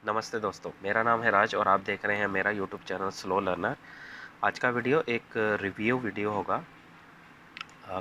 नमस्ते दोस्तों, मेरा नाम है राज और आप देख रहे हैं मेरा यूट्यूब चैनल स्लो लर्नर। आज का वीडियो एक रिव्यू वीडियो होगा।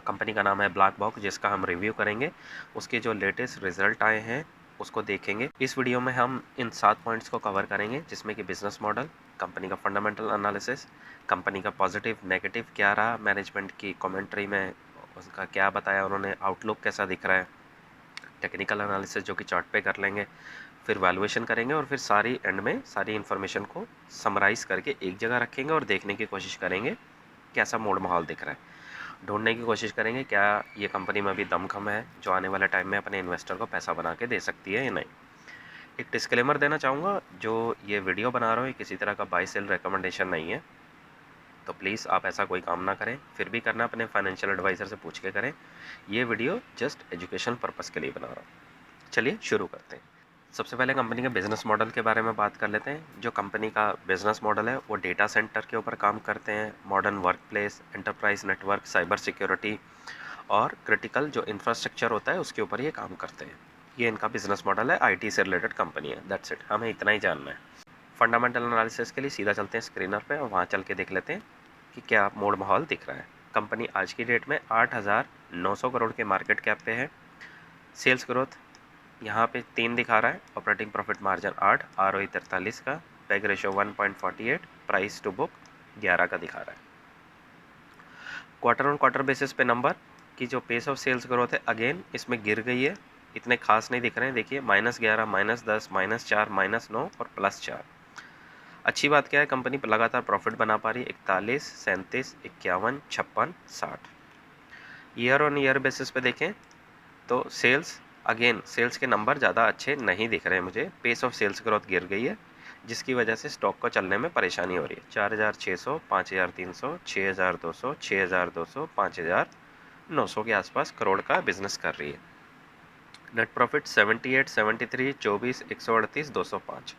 कंपनी का नाम है ब्लैक बॉक्स, जिसका हम रिव्यू करेंगे। उसके जो लेटेस्ट रिजल्ट आए हैं उसको देखेंगे। इस वीडियो में हम इन 7 पॉइंट्स को कवर करेंगे, जिसमें कि बिजनेस मॉडल, कंपनी का फंडामेंटल एनालिसिस, कंपनी का पॉजिटिव नेगेटिव क्या रहा, मैनेजमेंट की कमेंट्री में उसका क्या बताया उन्होंने, आउटलुक कैसा दिख रहा है, टेक्निकल एनालिसिस जो कि चार्ट पे कर लेंगे, फिर वैल्यूएशन करेंगे और फिर सारी एंड में सारी इन्फॉर्मेशन को समराइज़ करके एक जगह रखेंगे और देखने की कोशिश करेंगे कैसा मूड माहौल दिख रहा है। ढूंढने की कोशिश करेंगे क्या ये कंपनी में अभी दमखम है जो आने वाले टाइम में अपने इन्वेस्टर को पैसा बना के दे सकती है या नहीं। एक डिस्क्लेमर देना चाहूँगा, जो ये वीडियो बना रहा हूँ ये किसी तरह का बाय सेल रिकमेंडेशन नहीं है, तो प्लीज़ आप ऐसा कोई काम ना करें। फिर भी करना अपने फाइनेंशियल एडवाइज़र से पूछ के करें। ये वीडियो जस्ट एजुकेशन पर्पज़ के लिए बना रहा हूँ। चलिए शुरू करते हैं। सबसे पहले कंपनी के बिज़नेस मॉडल के बारे में बात कर लेते हैं। जो कंपनी का बिज़नेस मॉडल है वो डेटा सेंटर के ऊपर काम करते हैं, modern workplace, enterprise network, cyber security और क्रिटिकल जो इंफ्रास्ट्रक्चर होता है उसके ऊपर ये काम करते हैं। ये इनका बिज़नेस मॉडल है, आईटी से रिलेटेड कंपनी है। दैट्स इट, हमें इतना ही जानना है। फंडामेंटल एनालिसिस के लिए सीधा चलते हैं स्क्रीनर पे और वहाँ चल के देख लेते हैं कि क्या मूड माहौल दिख रहा है। कंपनी आज की डेट में 8,900 करोड़ के मार्केट कैप पे है। सेल्स ग्रोथ यहाँ पे 3 दिखा रहा है, ऑपरेटिंग प्रॉफिट मार्जिन 8, आरओई 43 का, PEG ratio 1.48, price to book 11 का दिखा रहा है। क्वार्टर ऑन क्वार्टर बेसिस पे नंबर की जो पेस ऑफ सेल्स ग्रोथ है अगेन इसमें गिर गई है, इतने खास नहीं दिख रहे हैं। देखिए -11, -10, -4, -9 और +4। अच्छी बात क्या है, कंपनी लगातार प्रॉफिट बना पा रही है। 41, 37, 51, 56, 60। ईयर ऑन ईयर बेसिस पे देखें तो सेल्स के नंबर ज़्यादा अच्छे नहीं दिख रहे हैं मुझे। पेस ऑफ सेल्स ग्रोथ गिर गई है, जिसकी वजह से स्टॉक को चलने में परेशानी हो रही है। 4,600, 5,300, 6,200, 6,200, 5,900 के आसपास करोड़ का बिजनेस कर रही है। Net profit 78, 73, 24, 138, 205।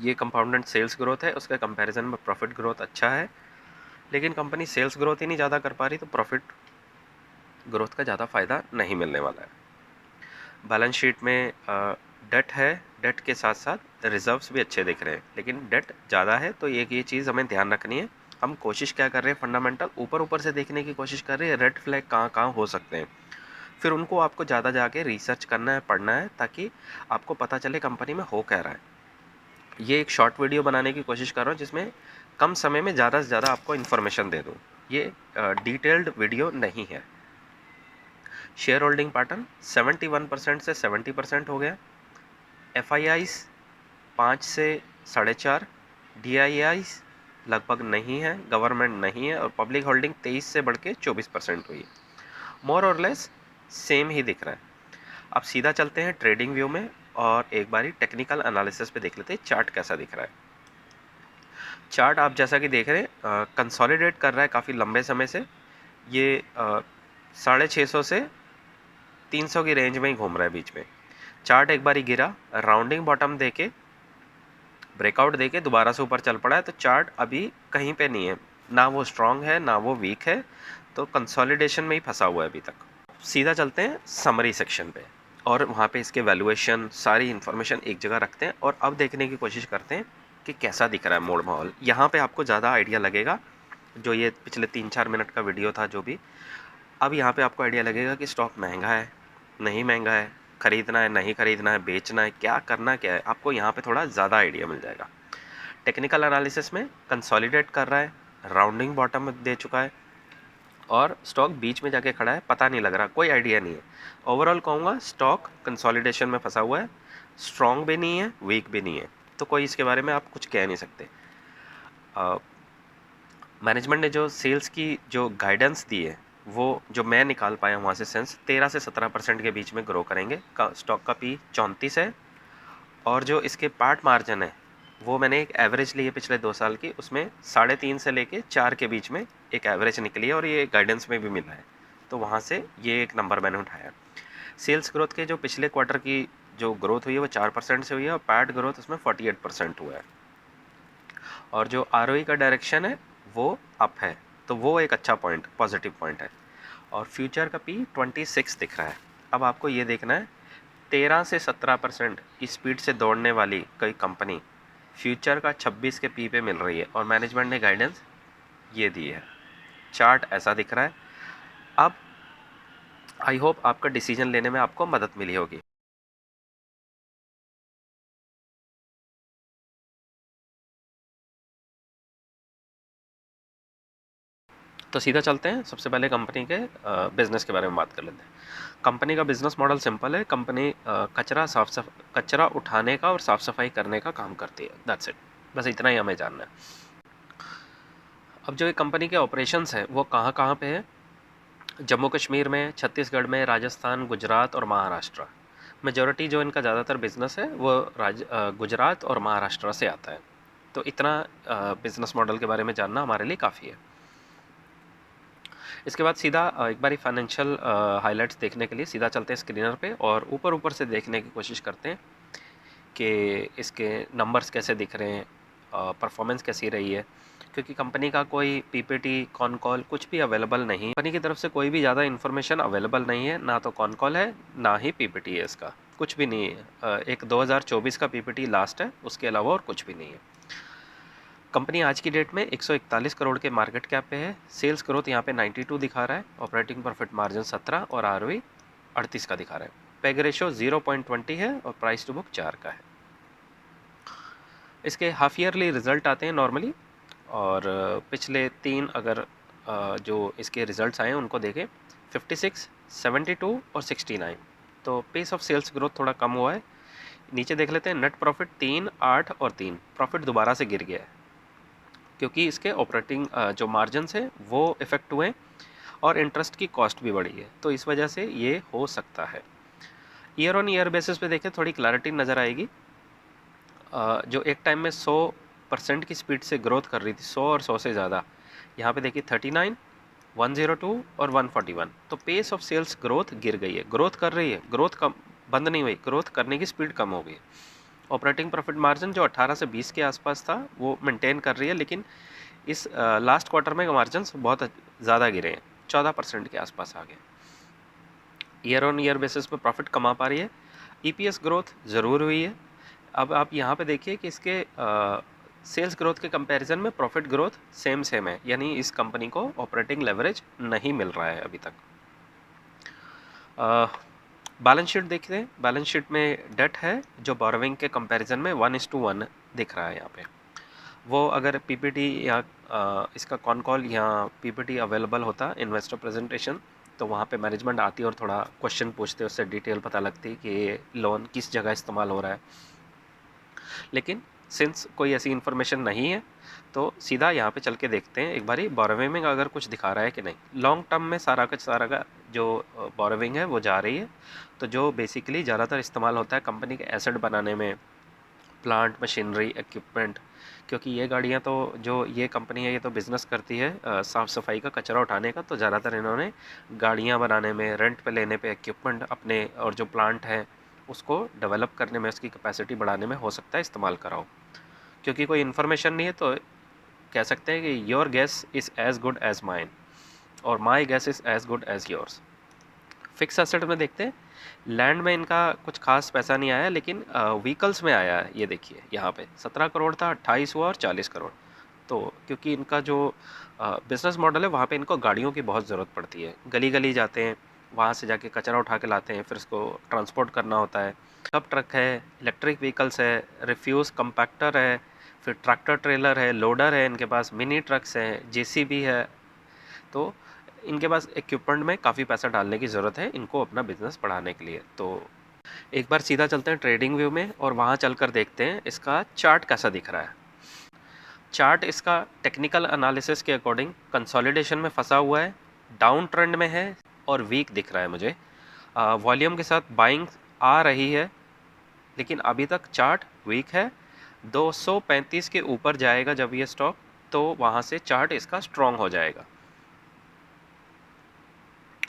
ये कंपाउंडेड सेल्स ग्रोथ है, उसके कंपैरिजन में प्रॉफिट ग्रोथ अच्छा है। लेकिन कंपनी सेल्स ग्रोथ ही नहीं ज़्यादा कर पा रही, तो प्रॉफिट ग्रोथ का ज़्यादा फ़ायदा नहीं मिलने वाला है। बैलेंस शीट में डेट है, डेट के साथ साथ रिजर्व्स भी अच्छे दिख रहे हैं, लेकिन डेट ज़्यादा है, तो ये चीज़ हमें ध्यान रखनी है। हम कोशिश क्या कर रहे हैं, फंडामेंटल ऊपर ऊपर से देखने की कोशिश कर रहे हैं, रेड फ्लैग कहाँ कहाँ हो सकते हैं। फिर उनको आपको ज़्यादा जाके रिसर्च करना है, पढ़ना है, ताकि आपको पता चले कंपनी में हो क्या रहा है। ये एक शॉर्ट वीडियो बनाने की कोशिश कर रहा हूँ, जिसमें कम समय में ज़्यादा से ज़्यादा आपको इन्फॉर्मेशन दे दूँ। ये डिटेल्ड वीडियो नहीं है। शेयर होल्डिंग पैटर्न 71% से 70% हो गया। FIIs 5 से 4.5, DIIs लगभग नहीं है, गवर्नमेंट नहीं है, और पब्लिक होल्डिंग 23 से बढ़ के 24% हुई। मोर और लेस सेम ही दिख रहा है। अब सीधा चलते हैं ट्रेडिंग व्यू में और एक बारी टेक्निकल एनालिसिस पे देख लेते हैं चार्ट कैसा दिख रहा है। चार्ट आप जैसा कि देख रहे हैं कंसोलिडेट कर रहा है काफ़ी लंबे समय से। ये 650 से 300 की रेंज में ही घूम रहा है बीच में। चार्ट एक बारी गिरा, राउंडिंग बॉटम देके ब्रेकआउट देके दोबारा से ऊपर चल पड़ा है, तो चार्ट अभी कहीं पे नहीं है, ना वो स्ट्रांग है ना वो वीक है, तो कंसोलिडेशन में ही फंसा हुआ है अभी तक। सीधा चलते हैं समरी सेक्शन पे और वहाँ पे इसके वैल्यूएशन सारी इन्फॉर्मेशन एक जगह रखते हैं और अब देखने की कोशिश करते हैं कि कैसा दिख रहा है मूड माहौल। यहाँ पे आपको ज़्यादा आइडिया लगेगा, जो ये पिछले 3-4 मिनट का वीडियो था जो भी, अब यहाँ पे आपको आइडिया लगेगा कि स्टॉक महंगा है, नहीं महंगा है, खरीदना है, नहीं खरीदना है, बेचना है, क्या करना क्या है, आपको यहाँ पे थोड़ा ज़्यादा आइडिया मिल जाएगा। टेक्निकल एनालिसिस में कंसोलिडेट कर रहा है, राउंडिंग बॉटम दे चुका है और स्टॉक बीच में जाके खड़ा है, पता नहीं लग रहा, कोई आइडिया नहीं है। ओवरऑल कहूँगा स्टॉक कंसोलिडेशन में फंसा हुआ है, स्ट्रॉन्ग भी नहीं है, वीक भी नहीं है, तो कोई इसके बारे में आप कुछ कह नहीं सकते। मैनेजमेंट ने जो सेल्स की जो गाइडेंस दी है, वो जो मैं निकाल पाया वहाँ से सेंस 13 से 17% के बीच में ग्रो करेंगे। स्टॉक का पी 34 है और जो इसके पार्ट मार्जिन है वो मैंने एक एवरेज ली है पिछले 2 साल की, उसमें 3.5 से लेके 4 के बीच में एक एवरेज निकली है और ये गाइडेंस में भी मिला है, तो वहाँ से ये एक नंबर मैंने उठाया। सेल्स ग्रोथ के जो पिछले क्वार्टर की जो ग्रोथ हुई है वो 4% से हुई है और पैट ग्रोथ उसमें 48% हुआ है, और जो ROE का डायरेक्शन है वो अप है, तो वो एक अच्छा पॉइंट, पॉजिटिव पॉइंट है। और फ्यूचर का P 26 दिख रहा है। अब आपको ये देखना है 13 से 17% की स्पीड से दौड़ने वाली कोई कंपनी फ्यूचर का 26 के पी पे मिल रही है और मैनेजमेंट ने गाइडेंस ये दी है। चार्ट ऐसा दिख रहा है। अब आई होप आपका डिसीजन लेने में आपको मदद मिली होगी। तो सीधा चलते हैं, सबसे पहले कंपनी के बिज़नेस के बारे में बात कर लेते हैं। कंपनी का बिज़नेस मॉडल सिंपल है। कंपनी कचरा उठाने का और साफ़ सफाई करने का काम करती है। दैट्स इट, बस इतना ही हमें जानना है। अब जो ये कंपनी के ऑपरेशंस हैं वो कहाँ कहाँ पे है? जम्मू कश्मीर में, छत्तीसगढ़ में, राजस्थान, गुजरात और महाराष्ट्र। मेजॉरिटी जो इनका ज़्यादातर बिजनेस है वो गुजरात और महाराष्ट्र से आता है। तो इतना बिजनेस मॉडल के बारे में जानना हमारे लिए काफ़ी है। इसके बाद सीधा एक बारी फाइनेंशियल हाइलाइट्स देखने के लिए सीधा चलते हैं स्क्रीनर पे और ऊपर ऊपर से देखने की कोशिश करते हैं कि इसके नंबर्स कैसे दिख रहे हैं, परफॉर्मेंस कैसी रही है। क्योंकि कंपनी का कोई पीपीटी, कॉन कॉल कुछ भी अवेलेबल नहीं है। कंपनी की तरफ से कोई भी ज़्यादा इन्फॉर्मेशन अवेलेबल नहीं है, ना तो कॉन कॉल है ना ही पीपीटी है। इसका कुछ भी नहीं है। एक 2024 का पीपीटी लास्ट है, उसके अलावा और कुछ भी नहीं है। कंपनी आज की डेट में 141 करोड़ के मार्केट कैप पे है। सेल्स ग्रोथ यहाँ पे 92 दिखा रहा है, ऑपरेटिंग प्रॉफिट मार्जिन 17 और आरओई 38 का दिखा रहा है। पेग रेशो 0.20 है और प्राइस टू बुक 4 का है। इसके हाफ ईयरली रिजल्ट आते हैं नॉर्मली, और पिछले 3 अगर जो इसके रिजल्ट्स आए हैं उनको देखें, 56, 72 और 69। तो पेस ऑफ सेल्स ग्रोथ थोड़ा कम हुआ है। नीचे देख लेते हैं, नेट प्रॉफिट 3, 8 और 3, प्रॉफिट दोबारा से गिर गया है क्योंकि इसके ऑपरेटिंग जो मार्जिन है वो इफेक्ट हुए और इंटरेस्ट की कॉस्ट भी बढ़ी है, तो इस वजह से ये हो सकता है। ईयर ऑन ईयर बेसिस पे देखें थोड़ी क्लैरिटी नज़र आएगी। जो एक टाइम में 100% की स्पीड से ग्रोथ कर रही थी, 100 और 100 से ज़्यादा, यहाँ पे देखिए 39, 102 और 141। तो पेस ऑफ सेल्स ग्रोथ गिर गई है। ग्रोथ कर रही है, ग्रोथ कम बंद नहीं हुई, ग्रोथ करने की स्पीड कम हो गई। ऑपरेटिंग प्रॉफिट मार्जिन जो 18 से 20 के आसपास था वो मेंटेन कर रही है, लेकिन इस लास्ट क्वार्टर में मार्जिन बहुत ज़्यादा गिरे हैं, 14% के आसपास आ गए। ईयर ऑन ईयर बेसिस पे प्रॉफिट कमा पा रही है। ईपीएस ग्रोथ ज़रूर हुई है। अब आप यहाँ पे देखिए कि इसके सेल्स ग्रोथ के कंपैरिजन में प्रॉफिट ग्रोथ सेम है, यानी इस कंपनी को ऑपरेटिंग लेवरेज नहीं मिल रहा है अभी तक। बैलेंस शीट देखते हैं। बैलेंस शीट में डेट है जो बोरोविंग के कंपैरिजन में 1:1 दिख रहा है यहाँ पे। वो अगर पीपीटी या इसका कॉन कॉल या पीपीटी अवेलेबल होता इन्वेस्टर प्रेजेंटेशन, तो वहाँ पे मैनेजमेंट आती और थोड़ा क्वेश्चन पूछते, उससे डिटेल पता लगती कि ये लोन किस जगह इस्तेमाल हो रहा है। लेकिन सिंस कोई ऐसी इन्फॉर्मेशन नहीं है तो सीधा यहाँ पे चल के देखते हैं एक बारी बोरोविंग में अगर कुछ दिखा रहा है कि नहीं। लॉन्ग टर्म में सारा का जो बोरोविंग है वो जा रही है। तो जो बेसिकली ज़्यादातर इस्तेमाल होता है कंपनी के एसेट बनाने में, प्लांट, मशीनरी, इक्विपमेंट। क्योंकि ये गाड़ियाँ तो, जो ये कंपनी है ये तो बिज़नेस करती है साफ़ सफाई का, कचरा उठाने का। तो ज़्यादातर इन्होंने गाड़ियाँ बनाने में, रेंट पे लेने पे, इक्विपमेंट अपने और जो प्लांट है उसको डेवलप करने में, उसकी कैपेसिटी बढ़ाने में हो सकता है इस्तेमाल कराओ। क्योंकि कोई इन्फॉर्मेशन नहीं है तो कह सकते हैं कि your guess is as good as mine और my guess is as good as yours. Fix asset में देखते हैं, लैंड में इनका कुछ खास पैसा नहीं आया, लेकिन व्हीकल्स में आया है। ये देखिए यहाँ पे 17 करोड़ था, 28 हुआ और 40 करोड़। तो क्योंकि इनका जो बिज़नेस मॉडल है वहाँ पे इनको गाड़ियों की बहुत ज़रूरत पड़ती है। गली गली जाते हैं, वहाँ से जाके कचरा उठा के लाते हैं, फिर उसको ट्रांसपोर्ट करना होता है। सब ट्रक है, इलेक्ट्रिक व्हीकल्स है, रिफ्यूज़ कंपैक्टर है, फिर ट्रैक्टर ट्रेलर है, लोडर है इनके पास, मिनी ट्रक्स हैं, जेसीबी है। तो इनके पास इक्विपमेंट में काफ़ी पैसा डालने की ज़रूरत है इनको अपना बिजनेस बढ़ाने के लिए। तो एक बार सीधा चलते हैं ट्रेडिंग व्यू में और वहाँ चलकर देखते हैं इसका चार्ट कैसा दिख रहा है। चार्ट इसका टेक्निकल एनालिसिस के अकॉर्डिंग कंसोलिडेशन में फंसा हुआ है, डाउन ट्रेंड में है और वीक दिख रहा है मुझे। वॉल्यूम के साथ बाइंग आ रही है, लेकिन अभी तक चार्ट वीक है। 235 के ऊपर जाएगा जब ये स्टॉक, तो वहाँ से चार्ट इसका स्ट्रॉन्ग हो जाएगा।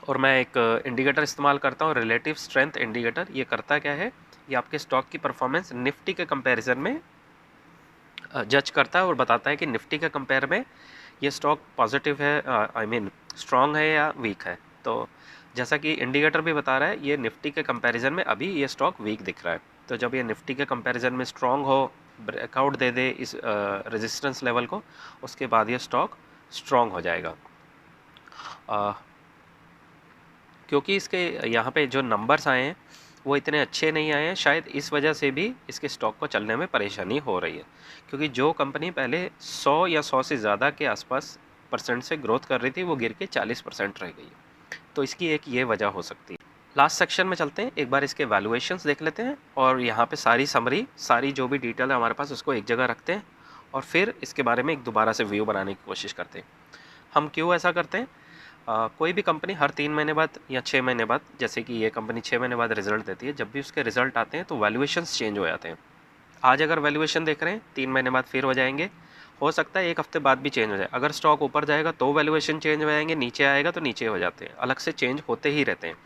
और मैं एक इंडिकेटर इस्तेमाल करता हूँ, रिलेटिव स्ट्रेंथ इंडिकेटर। ये करता क्या है, ये आपके स्टॉक की परफॉर्मेंस निफ्टी के कंपैरिजन में जज करता है और बताता है कि निफ्टी के कंपेयर में ये स्टॉक पॉजिटिव है, आई मीन स्ट्रॉन्ग है या वीक है। तो जैसा कि इंडिकेटर भी बता रहा है, ये निफ्टी के कंपैरिजन में अभी ये स्टॉक वीक दिख रहा है। तो जब ये निफ्टी के कंपैरिजन में स्ट्रांग हो, ब्रेकआउट दे दे इस रेजिस्टेंस लेवल को, उसके बाद ये स्टॉक स्ट्रांग हो जाएगा। क्योंकि इसके यहाँ पे जो नंबर्स आए हैं वो इतने अच्छे नहीं आए हैं, शायद इस वजह से भी इसके स्टॉक को चलने में परेशानी हो रही है। क्योंकि जो कंपनी पहले 100 या 100 से ज़्यादा के आसपास परसेंट से ग्रोथ कर रही थी, वो गिर के 40% रह गई है। तो इसकी एक ये वजह हो सकती है। लास्ट सेक्शन में चलते हैं, एक बार इसके वैल्यूएशंस देख लेते हैं और यहाँ पे सारी समरी, सारी जो भी डिटेल है हमारे पास, उसको एक जगह रखते हैं और फिर इसके बारे में एक दोबारा से व्यू बनाने की कोशिश करते हैं। हम क्यों ऐसा करते हैं? कोई भी कंपनी हर 3 महीने बाद या 6 महीने बाद, जैसे कि ये कंपनी 6 महीने बाद रिजल्ट देती है, जब भी उसके रिजल्ट आते हैं तो वैल्यूएशंस चेंज हो जाते हैं। आज अगर वैल्यूएशन देख रहे हैं, 3 महीने बाद फिर हो जाएंगे, हो सकता है 1 हफ्ते बाद भी चेंज हो जाए। अगर स्टॉक ऊपर जाएगा तो वैल्यूएशन चेंज हो जाएंगे, नीचे आएगा तो नीचे हो जाते हैं, अलग से चेंज होते ही रहते हैं।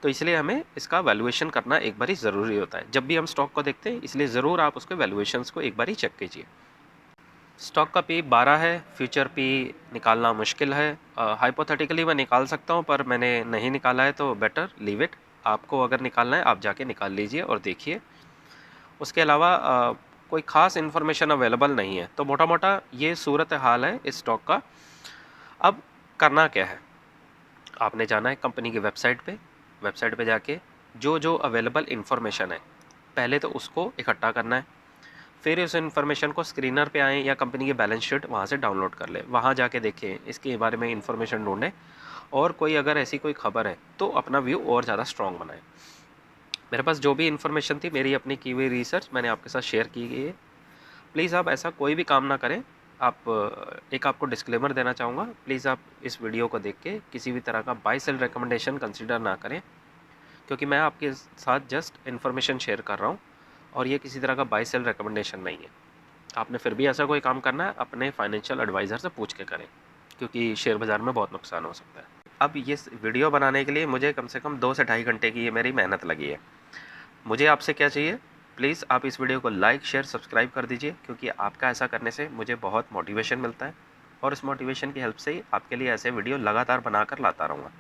तो इसलिए हमें इसका वैल्यूएशन करना एक बार ही ज़रूरी होता है जब भी हम स्टॉक को देखते हैं, इसलिए ज़रूर आप उसके वैल्यूएशंस को एक बार ही चेक कीजिए। स्टॉक का पी 12 है, फ्यूचर पी निकालना मुश्किल है। हाइपोथेटिकली मैं निकाल सकता हूँ, पर मैंने नहीं निकाला है तो बेटर लीव इट। आपको अगर निकालना है आप जाके निकाल लीजिए और देखिए। उसके अलावा कोई ख़ास इन्फॉर्मेशन अवेलेबल नहीं है। तो मोटा मोटा ये सूरत हाल है इस स्टॉक का। अब करना क्या है? आपने जाना है कंपनी की वेबसाइट पे जाके जो जो अवेलेबल इन्फॉर्मेशन है पहले तो उसको इकट्ठा करना है। फिर उस इन्फॉर्मेशन को स्क्रीनर पे आएँ या कंपनी की बैलेंस शीट वहाँ से डाउनलोड कर लें, वहाँ जाके देखें, इसके बारे में इन्फॉर्मेशन ढूंढें और कोई अगर ऐसी कोई खबर है तो अपना व्यू और ज़्यादा स्ट्रॉन्ग बनाएं। मेरे पास जो भी इन्फॉर्मेशन थी, मेरी अपनी की हुई रिसर्च मैंने आपके साथ शेयर की गई है। प्लीज़ आप ऐसा कोई भी काम ना करें। आप एक आपको डिस्क्लेमर देना चाहूँगा, प्लीज़ आप इस वीडियो को देख के किसी भी तरह का बाय सेल रिकमेंडेशन कंसिडर ना करें, क्योंकि मैं आपके साथ जस्ट इन्फॉर्मेशन शेयर कर रहा हूँ और ये किसी तरह का बाय सेल रिकमेंडेशन नहीं है। आपने फिर भी ऐसा कोई काम करना है, अपने फाइनेंशियल एडवाइज़र से पूछ के करें, क्योंकि शेयर बाज़ार में बहुत नुकसान हो सकता है। अब ये वीडियो बनाने के लिए मुझे कम से कम 2 से ढाई घंटे की ये मेरी मेहनत लगी है। मुझे आपसे क्या चाहिए? प्लीज़ आप इस वीडियो को लाइक, शेयर, सब्सक्राइब कर दीजिए, क्योंकि आपका ऐसा करने से मुझे बहुत मोटिवेशन मिलता है और इस मोटिवेशन की हेल्प से ही आपके लिए ऐसे वीडियो लगातार बनाकर लाता रहूँगा।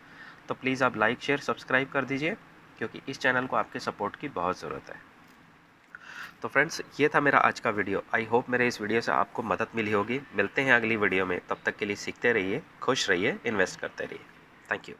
तो प्लीज़ आप लाइक, शेयर, सब्सक्राइब कर दीजिए, क्योंकि इस चैनल को आपके सपोर्ट की बहुत ज़रूरत है। तो फ्रेंड्स, ये था मेरा आज का वीडियो। आई होप मेरे इस वीडियो से आपको मदद मिली होगी। मिलते हैं अगली वीडियो में, तब तक के लिए सीखते रहिए, खुश रहिए, इन्वेस्ट करते रहिए। Thank you.